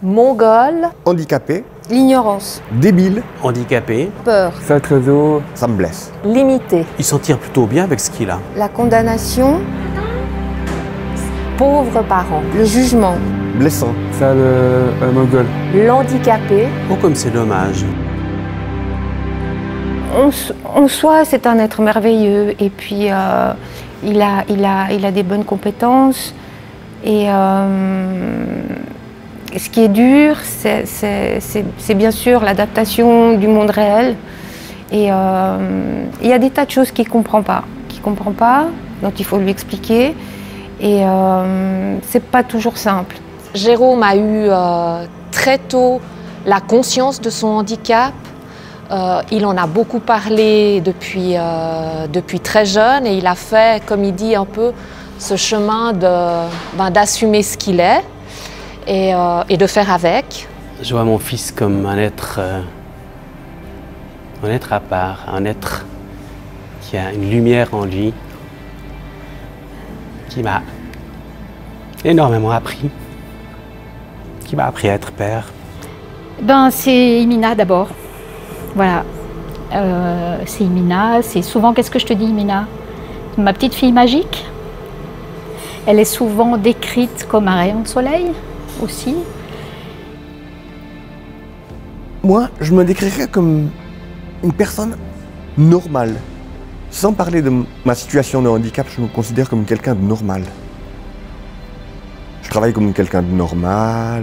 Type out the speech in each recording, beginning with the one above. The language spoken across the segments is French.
Mongol. Handicapé. L'ignorance. Débile. Handicapé. Peur. Sale réseau. Ça me blesse. Limité. Il s'en tire plutôt bien avec ce qu'il a. La condamnation. Pauvre parent. Le jugement. Blessant. Sale mongol. L'handicapé. Oh, comme c'est dommage. En soi, c'est un être merveilleux et puis il a des bonnes compétences et ce qui est dur, c'est bien sûr l'adaptation du monde réel et il y a des tas de choses qu'il ne comprend pas, dont il faut lui expliquer et c'est pas toujours simple. Jérôme a eu très tôt la conscience de son handicap. Il en a beaucoup parlé depuis très jeune et il a fait, comme il dit, un peu ce chemin d'assumer ce qu'il est et de faire avec. Je vois mon fils comme un être à part, un être qui a une lumière en lui, qui m'a énormément appris, qui m'a appris à être père. C'est Imina d'abord. Voilà, c'est Imina, c'est souvent, qu'est-ce que je te dis Imina? Ma petite fille magique. Elle est souvent décrite comme un rayon de soleil aussi. Moi, je me décrirais comme une personne normale. Sans parler de ma situation de handicap, je me considère comme quelqu'un de normal. Je travaille comme quelqu'un de normal.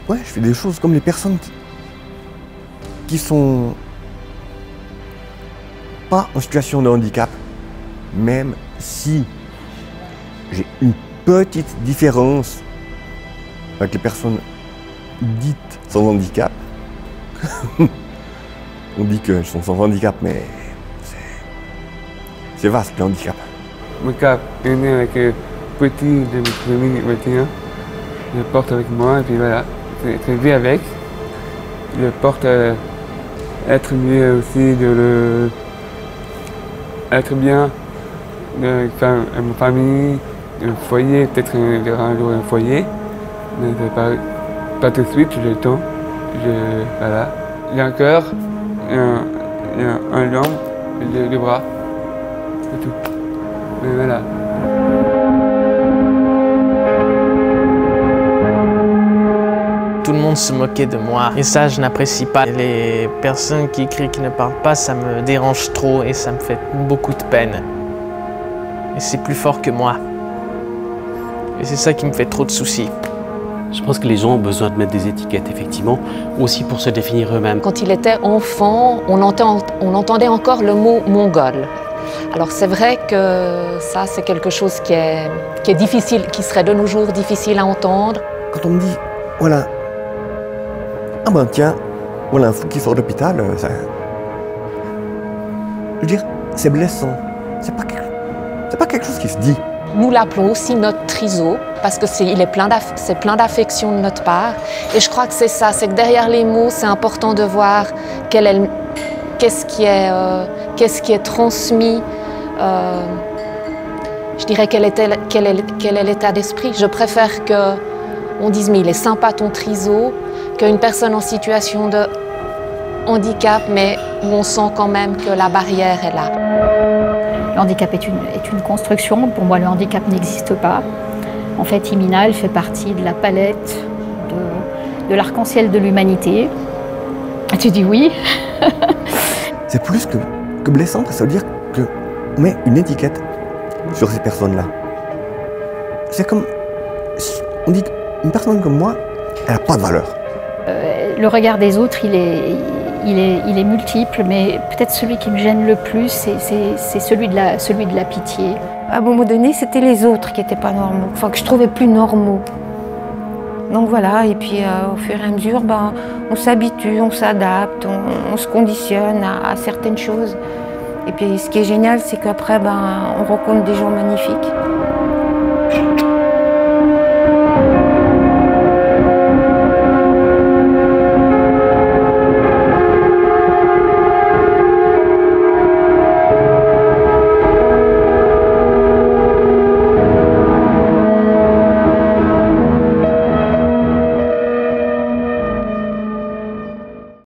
Ouais, je fais des choses comme les personnes qui sont pas en situation de handicap, même si j'ai une petite différence avec les personnes dites sans handicap. On dit qu'elles sont sans handicap, mais c'est vaste le handicap. Mon cap est né avec petit de mes familles 21. Je le porte avec moi et puis voilà, je vis avec. Je le porte être mieux aussi, être bien avec ma famille, un foyer, peut-être un jour un foyer, mais pas tout de suite, j'ai le temps. Voilà. J'ai un cœur, un jambe, et des bras, c'est tout. Mais voilà. Tout le monde se moquait de moi et ça, je n'apprécie pas. Les personnes qui écrivent, qui ne parlent pas, ça me dérange trop et ça me fait beaucoup de peine. Et c'est plus fort que moi. Et c'est ça qui me fait trop de soucis. Je pense que les gens ont besoin de mettre des étiquettes, effectivement, aussi pour se définir eux-mêmes. Quand il était enfant, on entendait encore le mot mongol. Alors c'est vrai que ça, c'est quelque chose qui est difficile, qui serait de nos jours difficile à entendre. Quand on me dit, voilà, ah ben tiens, voilà un fou qui sort d'hôpital, ça... Je veux dire, c'est blessant. C'est pas quelque chose qui se dit. Nous l'appelons aussi notre triso, parce que c'est plein d'affection de notre part. Et je crois que c'est ça, c'est que derrière les mots, c'est important de voir qu'est-ce qui est transmis. Je dirais quel est l'état d'esprit. Je préfère qu'on dise mais il est sympa ton triso, qu'une personne en situation de handicap, mais où on sent quand même que la barrière est là. Le handicap est une construction. Pour moi, le handicap n'existe pas. En fait, Imina, elle fait partie de la palette de l'arc-en-ciel de l'humanité. Tu dis oui. C'est plus que blessant, ça veut dire qu'on met une étiquette sur ces personnes-là. C'est comme... On dit qu'une personne comme moi, elle n'a pas de valeur. Le regard des autres, il est multiple, mais peut-être celui qui me gêne le plus, c'est celui de la pitié. À un moment donné, c'était les autres qui n'étaient pas normaux, enfin que je trouvais plus normaux. Donc voilà, et puis au fur et à mesure, on s'habitue, on s'adapte, on se conditionne à certaines choses. Et puis ce qui est génial, c'est qu'après, on rencontre des gens magnifiques.